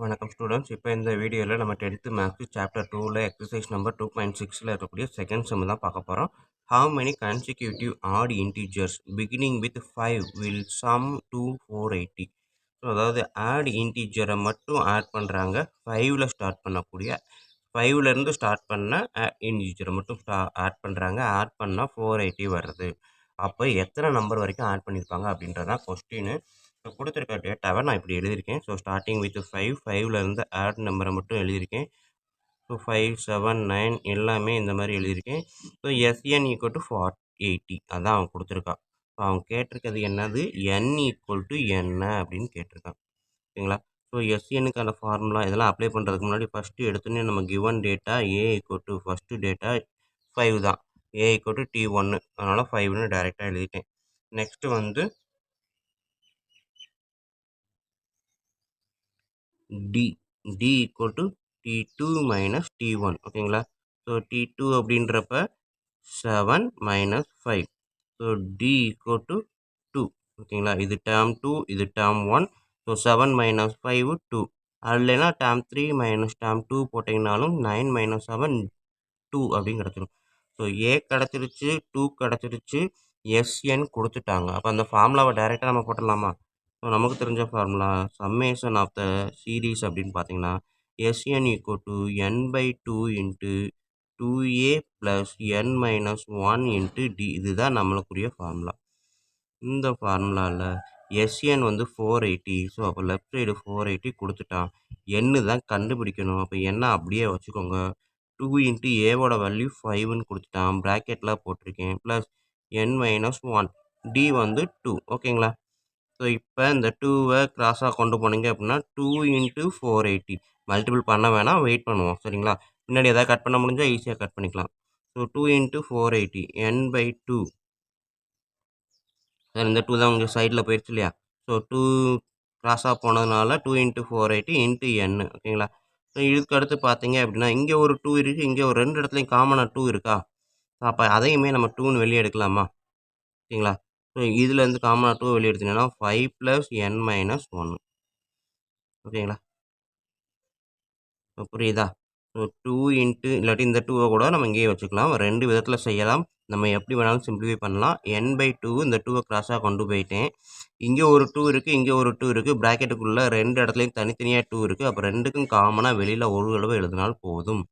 வணக்கம் ஸ்டூடெண்ட்ஸ். இப்போ இந்த வீடியோவில் நம்ம 10th மேக்ஸ் சாப்டர் 2ல் எக்ஸசைஸ் நம்பர் 2.6ல் இருக்கக்கூடிய செகண்ட் செம் தான் பார்க்க போகிறோம். How many consecutive odd integers beginning with 5 will sum to 480? So அதாவது ஆட் இன்டீஜரை மட்டும் ஆட் பண்ணுறாங்க. 5ல் ஸ்டார்ட் பண்ணக்கூடிய 5லேருந்து ஸ்டார்ட் பண்ண இன்டீஜரை மட்டும் ஆட் பண்ணுறாங்க. ஆட் பண்ணால் 480 வருது. அப்போ எத்தனை நம்பர் வரைக்கும் ஆட் பண்ணியிருப்பாங்க அப்படின்றதான் கொஸ்டின். ஸோ கொடுத்துருக்க டேட்டாவை நான் இப்படி எழுதியிருக்கேன். ஸோ ஸ்டார்டிங் வித் 5லேருந்து ஆட் நம்பரை மட்டும் எழுதியிருக்கேன். ஸோ 5, 7, 9 எல்லாமே இந்த மாதிரி எழுதியிருக்கேன். ஸோ SN ஈக்குவல் டு 480 அதான் அவன் கொடுத்துருக்கான். ஸோ அவன் கேட்டிருக்கிறது என்னது, N ஈக்குவல் டு என்ன அப்படின்னு கேட்டிருக்கான். ஓகேங்களா. ஸோ SNக்கான ஃபார்முலா இதெல்லாம் அப்ளை பண்ணுறதுக்கு முன்னாடி ஃபஸ்ட்டு எடுத்தோன்னே நம்ம given data A equal to first data 5 தான். A ஈக்குவல் டு T1 அதனால் 5ன்னு டைரெக்டாக எழுதிட்டேன். நெக்ஸ்ட்டு வந்து D equal to T2 minus T1 ஓகேங்களா. ஸோ T2 அப்படின்றப்ப 7 minus 5. So D equal to 2 ஓகேங்களா. இது டேர்ம் 2, இது டேர்ம் 1. So 7 minus 5 2. அது இல்லைன்னா டேர்ம் 3 மைனஸ் டேர்ம் 2 போட்டிங்கனாலும் 9 மைனஸ் 7 2 அப்படின்னு கிடச்சிரும். ஸோ A கிடச்சிருச்சு, 2 கிடச்சிருச்சு, SN கொடுத்துட்டாங்க. அப்போ அந்த ஃபார்முலாவை டைரெக்டாக நம்ம போட்டுடலாமா? ஸோ நமக்கு தெரிஞ்ச formula summation of the series அப்படின்னு பார்த்தீங்கன்னா SN equal to n/2 into 2A plus n minus 1 into D. இதுதான் நம்மளுக்குரிய ஃபார்முலா. இந்த ஃபார்முலாவில் SN வந்து 480. ஸோ அப்போ லெஃப்ட் சைடு 480 கொடுத்துட்டான். n தான் கண்டுபிடிக்கணும். அப்போ என்ன அப்படியே வச்சுக்கோங்க. 2 இன்ட்டு ஏவோட வேல்யூ 5ன்னு கொடுத்துட்டான். ப்ராக்கெட்டில் போட்டிருக்கேன். Plus n minus 1. D வந்து 2 ஓகேங்களா. ஸோ இப்போ இந்த 2வை கிராஸாக கொண்டு போனீங்க அப்படின்னா 2 இன்ட்டு 480 மல்டிபிள் பண்ண வேணாம், வெயிட் பண்ணுவோம் சரிங்களா. பின்னாடி எதாவது கட் பண்ண முடிஞ்சால் ஈஸியாக கட் பண்ணிக்கலாம். So 2 into 480 n/2. சார் இந்த 2 தான் உங்கள் சைடில் போயிடுச்சு இல்லையா. ஸோ 2 கிராஸாக போனதுனால 2 இன்ட்டு 480 இன்ட்டு n ஓகேங்களா. ஸோ இதுக்கு அடுத்து பார்த்தீங்க அப்படின்னா இங்கே ஒரு 2 இருக்குது, இங்கே ஒரு 2 இடத்துலையும் காமனாக 2 இருக்கா. அப்போ அதையுமே நம்ம 2ன்னு வெளியே எடுக்கலாமா ஓகேங்களா. ஸோ இதுலேருந்து காமனாக 2 வெளியே எடுத்தீங்கன்னா 5 ப்ளஸ் n மைனஸ் 1 ஓகேங்களா. புரியுதா. ஸோ 2 இன்ட்டு இல்லாட்டி இந்த 2வை கூட நம்ம இங்கேயே வச்சுக்கலாம். 2 விதத்தில் செய்யலாம். நம்ம எப்படி வேணாலும் சிம்பிளிஃபை பண்ணலாம். n/2 இந்த 2வை கிராஸாக கொண்டு போயிட்டேன். இங்கே ஒரு 2 இருக்குது, இங்கே ஒரு 2 இருக்குது. ப்ராக்கெட்டுக்குள்ளே 2 இடத்துலையும் தனித்தனியாக 2 இருக்குது. அப்போ 2க்கும் காமனாக வெளியில் ஒரு தடவை எழுதினால் போதும்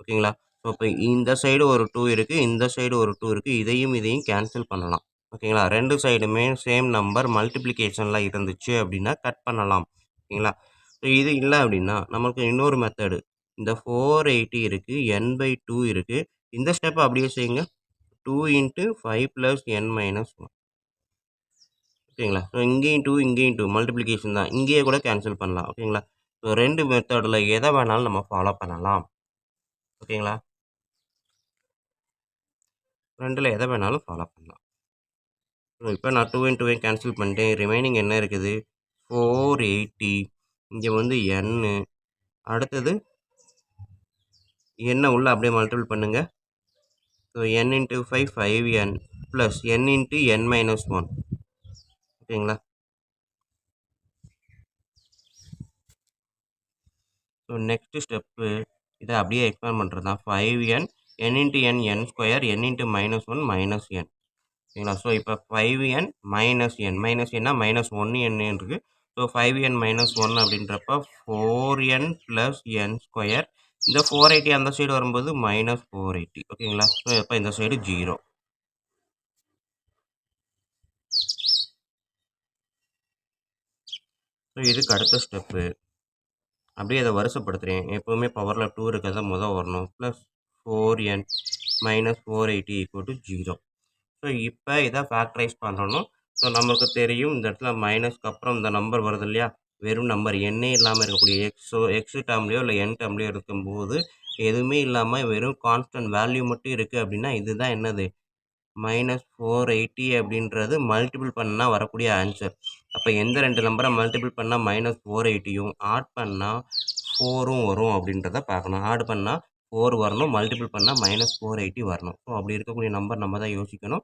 ஓகேங்களா. ஸோ இப்போ இந்த சைடு ஒரு 2 இருக்குது, இந்த சைடு ஒரு 2 இருக்குது. இதையும் கேன்சல் பண்ணலாம் ஓகேங்களா. 2 சைடுமே சேம் நம்பர் மல்டிப்ளிகேஷனில் இருந்துச்சு அப்படின்னா கட் பண்ணலாம் ஓகேங்களா. ஸோ இது இல்லை அப்படின்னா நமக்கு இன்னொரு மெத்தடு. இந்த 480 இருக்குது, n/2 இருக்குது. இந்த ஸ்டெப்பை அப்படியே செய்யுங்க. 2 இன்ட்டு 5 ப்ளஸ் n மைனஸ் 1 ஓகேங்களா. ஸோ இங்கேயும் 2 இங்கேயும் 2 மல்டிப்ளிகேஷன் தான். இங்கேயே கூட கேன்சல் பண்ணலாம் ஓகேங்களா. ஸோ 2 மெத்தடில் எதை வேணாலும் நம்ம ஃபாலோ பண்ணலாம் ஓகேங்களா. 2ல் எதை வேணாலும் ஃபாலோ பண்ணலாம். ஸோ இப்போ நான் 2 இன்ட்டு 2 கேன்சல் பண்ணிட்டேன். ரிமைனிங் என்ன இருக்குது, 480. இங்கே வந்து n. அடுத்தது என்ன உள்ள அப்படியே மல்டிபிள் பண்ணுங்க. So n into 5 5n plus n into n minus 1 ஓகேங்களா. ஸோ நெக்ஸ்ட் ஸ்டெப்பு இதை அப்படியே எக்ஸ்பேண்ட் பண்ணுறது தான். 5n n into n square n into minus 1 minus n ஓகேங்களா. ஸோ இப்போ 5n மைனஸ் என்ன மைனஸ் 1n இருக்குது. ஸோ 5n மைனஸ் 1 அப்படின்றப்ப 4n ப்ளஸ் n ஸ்கொயர். இந்த 480 அந்த சைடு வரும்போது மைனஸ் 480 ஓகேங்களா. ஸோ இப்போ இந்த சைடு 0. ஸோ இதுக்கு அடுத்த ஸ்டெப்பு அப்படியே அதை வருஷப்படுத்துகிறேன். எப்போவுமே பவரில் 2 இருக்கிறத முதல் வரணும். Plus 4n minus 480 equal to 0. So இப்போ இதை ஃபேக்டரைஸ் பண்ணணும். ஸோ நமக்கு தெரியும் இந்த இடத்துல மைனஸ்க்கு அப்புறம் இந்த நம்பர் வருது இல்லையா, வெறும் நம்பர் எண்ணே இல்லாமல் இருக்கக்கூடிய எக்ஸ் டேர்ம்லேயோ இல்லை என் டேர்ம்லேயோ இருக்கும்போது எதுவுமே இல்லாமல் வெறும் கான்ஸ்டன்ட் வேல்யூ மட்டும் இருக்குது அப்படின்னா இதுதான் என்னது, மைனஸ் 480 அப்படின்றது மல்டிபிள் பண்ணால் வரக்கூடிய ஆன்சர். அப்போ எந்த 2 நம்பரை மல்டிபிள் பண்ணால் மைனஸ் 480யும் ஆட் பண்ணால் 4ம் வரும் அப்படின்றத பார்க்கணும். ஆட் பண்ணால் 4 வரணும், மல்டிபிள் பண்ணால் மைனஸ் 480 வரணும். ஸோ அப்படி இருக்கக்கூடிய நம்பர் நம்ம தான் யோசிக்கணும்.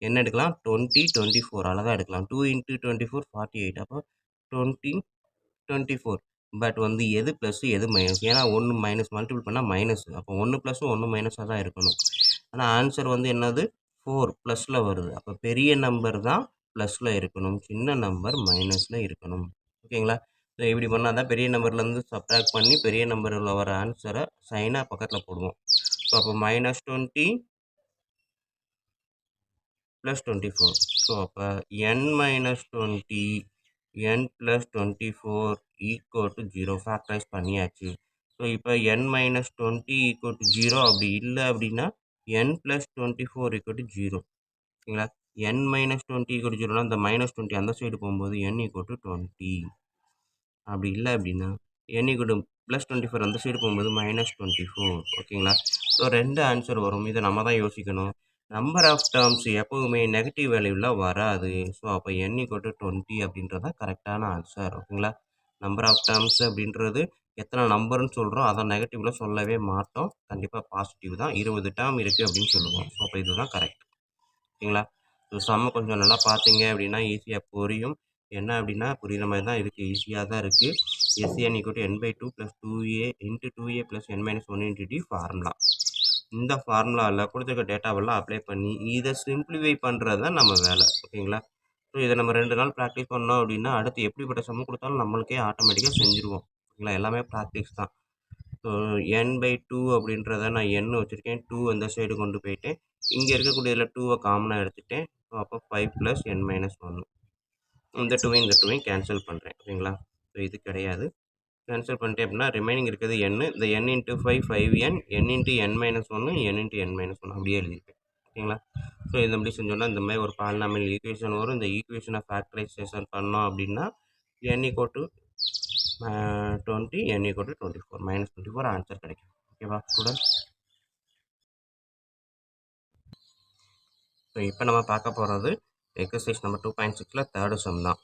என்ன எடுக்கலாம், 20 24 அழகாக எடுக்கலாம். 2 இன்ட்டு 24 48. அப்போ 20 24 பட் வந்து எது ப்ளஸ் எது மைனஸ், ஏன்னா ஒன்று மைனஸ் மல்டிபிள் பண்ணால் மைனஸ், அப்போ ஒன்று ப்ளஸ்ஸும் ஒன்று மைனஸாக தான் இருக்கணும். ஆனால் ஆன்சர் வந்து என்னது 4 ப்ளஸில் வருது. அப்போ பெரிய நம்பர் தான் ப்ளஸில் இருக்கணும், சின்ன நம்பர் மைனஸில் இருக்கணும். ஓகேங்களா? ஸோ இப்படி பண்ணால் தான் பெரிய நம்பர்லேருந்து சப்ட்ராக்ட் பண்ணி பெரிய நம்பரில் வர ஆன்சரை சைனாக பக்கத்தில் போடுவோம். ஸோ அப்போ -20 + 24. ஸோ அப்போ n-20 n + 24 = 0 ஃபேக்டரைஸ் பண்ணியாச்சு. ஸோ இப்போ n-20 = 0 அப்படி இல்லை அப்படின்னா n + 24 = 0. ஓகேங்களா? n-20 = 0னா இந்த -20 அந்த சைடு போகும்போது n = 20. அப்படி இல்லை அப்படின்னா n +24 அந்த சைடு போகும்போது -24. ஓகேங்களா? ஸோ 2 ஆன்சர் வரும். இதை நம்ம தான் யோசிக்கணும். நம்பர் ஆஃப் டேர்ம்ஸ் எப்போவுமே நெகட்டிவ் வேல்யூவில் வராது. ஸோ அப்போ n = 20 அப்படின்றது தான் கரெக்டான ஆன்சர். ஓகேங்களா? நம்பர் ஆஃப் டேர்ம்ஸ் அப்படின்றது எத்தனை நம்பர்னு சொல்கிறோம், அதை நெகட்டிவில் சொல்லவே மாட்டோம். கண்டிப்பாக பாசிட்டிவ் தான். 20 டேர்ம் இருக்குது அப்படின்னு சொல்லுவோம். ஸோ அப்போ இதுதான் கரெக்ட். ஓகேங்களா? ஸோ சம்ம கொஞ்சம் நல்லா பார்த்தீங்க அப்படின்னா ஈஸியாக புரியும். என்ன அப்படின்னா புரிகிற மாதிரி தான் இருக்குது, ஈஸியாக தான் இருக்குது. SN = n/2 + 2a × 2a + n-1 × d formula. இந்த ஃபார்முலாவில் கொடுத்துருக்க டேட்டாவெல்லாம் அப்ளை பண்ணி இதை சிம்பிளிஃபை பண்ணுறது தான் நம்ம வேலை. ஓகேங்களா? ஸோ இதை நம்ம 2 நாள் ப்ராக்டிஸ் பண்ணோம் அப்படின்னா அடுத்து எப்படிப்பட்ட சம்மு கொடுத்தாலும் நம்மளுக்கே ஆட்டோமேட்டிக்காக செஞ்சுருவோம். ஓகேங்களா? எல்லாமே ப்ராக்டிஸ் தான். ஸோ n/2 அப்படின்றத நான் n வச்சுருக்கேன், 2 அந்த சைடு கொண்டு போயிட்டேன். இங்கே இருக்கக்கூடியதில் 2வை காமனாக எடுத்துட்டேன். ஸோ அப்போ 5 + n-1. இந்த 2வையும் இந்த 2வையும் கேன்சல் பண்ணுறேன். ஓகேங்களா? ஸோ இது கிடையாது. கேன்சல் பண்ணிட்டேன் அப்படின்னா ரிமைனிங் இருக்கிறது n. இந்த n × 5 5n, n × n-1, n × n-1 அப்படியே எழுதியிருப்பேன். ஓகேங்களா? ஸோ இது அப்படி செஞ்சோன்னா இந்த மாதிரி ஒரு பாலினாமியல் ஈக்குவேஷன் வரும். இந்த ஈக்குவேஷனை ஃபேக்டரைசேஷன் பண்ணோம் அப்படின்னா n = 20, n = 24, -24 ஆன்சர் கிடைக்கும். ஓகேவா ஸ்டூடெண்ட்ஸ்? ஸோ இப்போ நம்ம பார்க்க போகிறது எக்ஸசைஸ் நம்பர் 2.6ல் தேர்டு சம் தான்.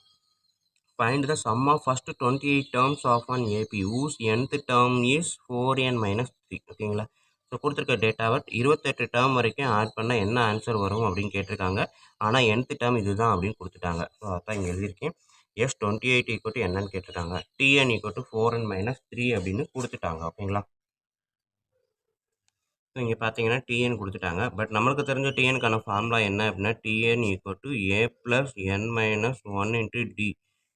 Find the sum of first 28 terms of an AP whose nth term is 4n - 3. ஓகேங்களா? ஸோ கொடுத்துருக்க டேட்டாவை 28 டேர்ம் வரைக்கும் ஆட் பண்ணால் என்ன ஆன்சர் வரும் அப்படின்னு கேட்டிருக்காங்க. ஆனால் nth டேர்ம் இதுதான் அப்படின்னு கொடுத்துட்டாங்க. ஸோ அதான் இங்கே எழுதியிருக்கேன். S28 = என்னன்னு கேட்டிருக்காங்க. Tn = 4n - 3 அப்படின்னு கொடுத்துட்டாங்க. ஓகேங்களா? ஸோ இங்கே பார்த்தீங்கன்னா Tn கொடுத்துட்டாங்க. பட் நம்மளுக்கு தெரிஞ்ச Tnக்கான ஃபார்முலா என்ன அப்படின்னா Tn = a + n - 1 × d.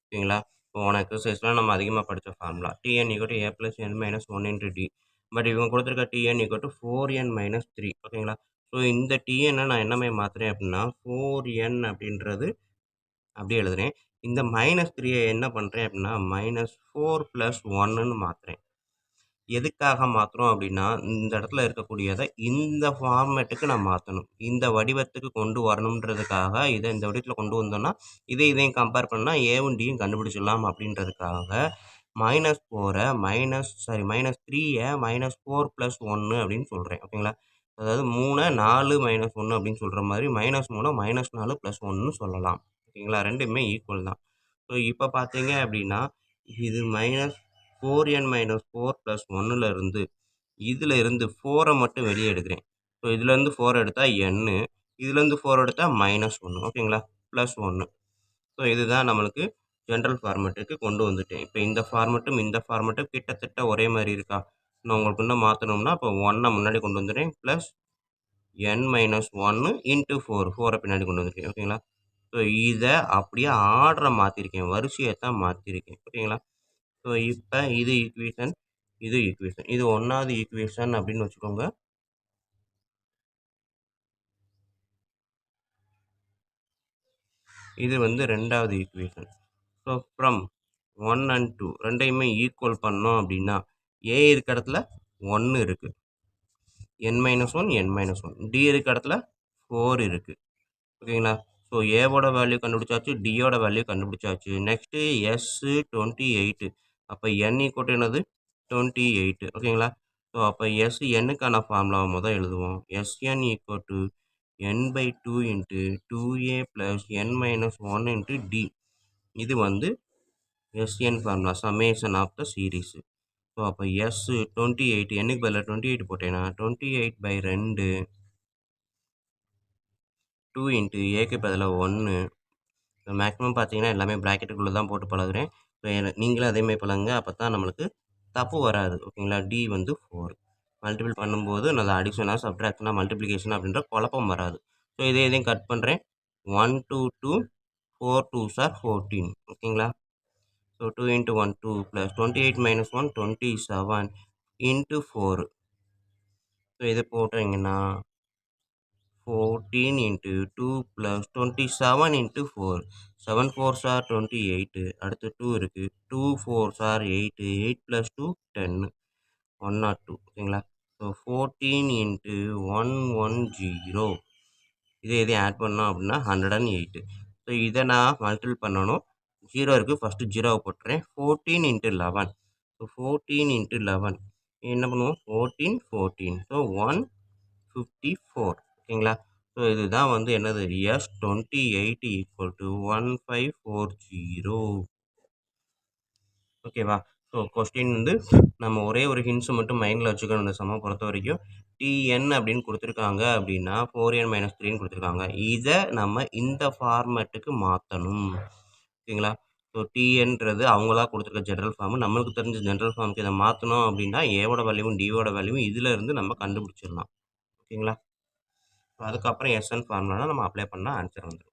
ஓகேங்களா? போன எக்ஸசைஸ்லாம் நம்ம அதிகமாக படித்த formula. Tn = a + n - 1 × d. But இவங்க கொடுத்துருக்க Tn = 4n - 3. ஓகேங்களா? ஸோ இந்த Tnனை நான் என்ன மாதிரி மாற்றுறேன் அப்படின்னா 4n அப்படின்றது அப்படியே எழுதுறேன். இந்த -3யை என்ன பண்ணுறேன் அப்படின்னா -4 + 1ன்னு மாற்றுறேன். எதுக்காக மாற்றுறோம் அப்படின்னா இந்த இடத்துல இருக்கக்கூடியதை இந்த ஃபார்மேட்டுக்கு நான் மாற்றணும். இந்த வடிவத்துக்கு கொண்டு வரணுன்றதுக்காக இதை இந்த வடிவத்தில் கொண்டு வந்தோம்னா இதையும் கம்பேர் பண்ணால் ஏவும் டியும் கண்டுபிடிச்சிடலாம் அப்படின்றதுக்காக -3யை -4 + 1 அப்படின்னு சொல்கிறேன். ஓகேங்களா? அதாவது 3 4 - 1 அப்படின்னு சொல்கிற மாதிரி -3 -4 + 1ன்னு சொல்லலாம். ஓகேங்களா? ரெண்டுமே ஈக்குவல் தான். ஸோ இப்போ பார்த்தீங்க அப்படின்னா இது -4n - 4 + 1ல் இருந்து இதில் இருந்து 4ரை மட்டும் வெளியே எடுக்கிறேன். ஸோ இதுலேருந்து 4 எடுத்தால் n, இதுலேருந்து 4 எடுத்தால் -1. ஓகேங்களா? +1. ஸோ இதுதான் நம்மளுக்கு ஜென்ரல் ஃபார்மேட்டுக்கு கொண்டு வந்துட்டேன். இப்போ இந்த ஃபார்மேட்டும் இந்த ஃபார்மேட்டும் கிட்டத்தட்ட ஒரே மாதிரி இருக்கா? நான் உங்களுக்கு இன்னும் மாற்றணும்னா இப்போ 1னை முன்னாடி கொண்டு வந்துடுறேன் ப்ளஸ் n - 1 × 4, 4ரை பின்னாடி கொண்டு வந்துருக்கேன். ஓகேங்களா? ஸோ இதை அப்படியே ஆர்டரை மாற்றிருக்கேன், வரிசையை தான் மாற்றிருக்கேன். ஓகேங்களா? ஸோ இப்போ இது ஈக்குவேஷன், இது ஈக்குவேஷன். இது 1வது ஈக்குவேஷன் அப்படின்னு வச்சுக்கோங்க. இது வந்து 2வது ஈக்குவேஷன். ஸோ ஃப்ரம் 1 and 2 ரெண்டையுமே ஈக்குவல் பண்ணோம் அப்படின்னா a இருக்க இடத்துல 1 இருக்குது, n-1 n-1, d இருக்க இடத்துல 4 இருக்குது. ஓகேங்களா? ஸோ ஏவோட வேல்யூ கண்டுபிடிச்சாச்சு, டியோட வேல்யூ கண்டுபிடிச்சாச்சு. Next S28. அப்போ n = என்னது 28. ஓகேங்களா? ஸோ அப்போ Snக்கான ஃபார்முலாவை முதல் எழுதுவோம். Sn = n/2 × 2a + n-1 × d. இது வந்து Sn formula, summation of the series. So அப்போ S28 என்னுக்கு பதிலாக 28 போட்டேன்னா 28/2 2 × ஏக்கு பதிலாக 1. மேக்ஸிமம் பார்த்தீங்கன்னா எல்லாமே ப்ராக்கெட்டுக்குள்ளே தான் போட்டு பழகுறேன். ஸோ நீங்களும் அதே மாதிரி பழகுங்க. அப்போ தான் நம்மளுக்கு தப்பு வராது. ஓகேங்களா? டி வந்து 4. மல்டிபிள் பண்ணும்போது நான் அடிஷனா, சப்ட்ராக்ஷனா, மல்டிப்ளிகேஷனா அப்படின்ற குழப்பம் வராது. ஸோ இதையும் கட் பண்ணுறேன். 1 2 2 4 2s are 14. ஓகேங்களா? So 2 into 1 2 plus 28 minus 1 27 into 4. So இதை போட்டீங்கன்னா 14 into 2 plus 27 into 4. 7 4s are 28. அடுத்து 2 இருக்கு. 2 4s are 8. 8 plus 2 10. 102. ஓகேங்களா? So 14 into 110. இதையும் ஆட் பண்ணோம் அப்படின்னா 108. ஸோ இதை நான் மல்டிபிள் பண்ணணும். 0 இருக்குது. ஃபஸ்ட்டு 0 போட்டுறேன். 14 into 11. ஸோ 14 into 11 என்ன பண்ணுவோம்? 14 14. ஸோ 154. ஓகேங்களா? ஸோ இதுதான் வந்து என்னது? S28 equal to 1540. ஓகேவா? ஸோ கொஸ்டின் வந்து நம்ம ஒரே ஒரு ஹிண்ட்ஸை மட்டும் மைண்டில் வச்சுக்கணும். இந்த சம்மை பொறுத்த வரைக்கும் டிஎன் அப்படின்னு கொடுத்துருக்காங்க அப்படின்னா 4n - 3ன்னு கொடுத்துருக்காங்க. இதை நம்ம இந்த ஃபார்மேட்டுக்கு மாற்றணும். ஓகேங்களா? ஸோ டிஎன்றது அவங்களா கொடுத்துருக்க ஜென்ரல் ஃபார்மு. நம்மளுக்கு தெரிஞ்ச ஜென்ரல் ஃபார்முக்கு இதை மாற்றணும் அப்படின்னா ஏவோட வேல்யூவும் டியோட வேல்யூவும் இதில் இருந்து நம்ம கண்டுபிடிச்சிடலாம். ஓகேங்களா? ஸோ அதுக்கப்புறம் எஸ்என் ஃபார்முலாவில் நம்ம அப்ளை பண்ணால் ஆன்சர் வந்துடும்.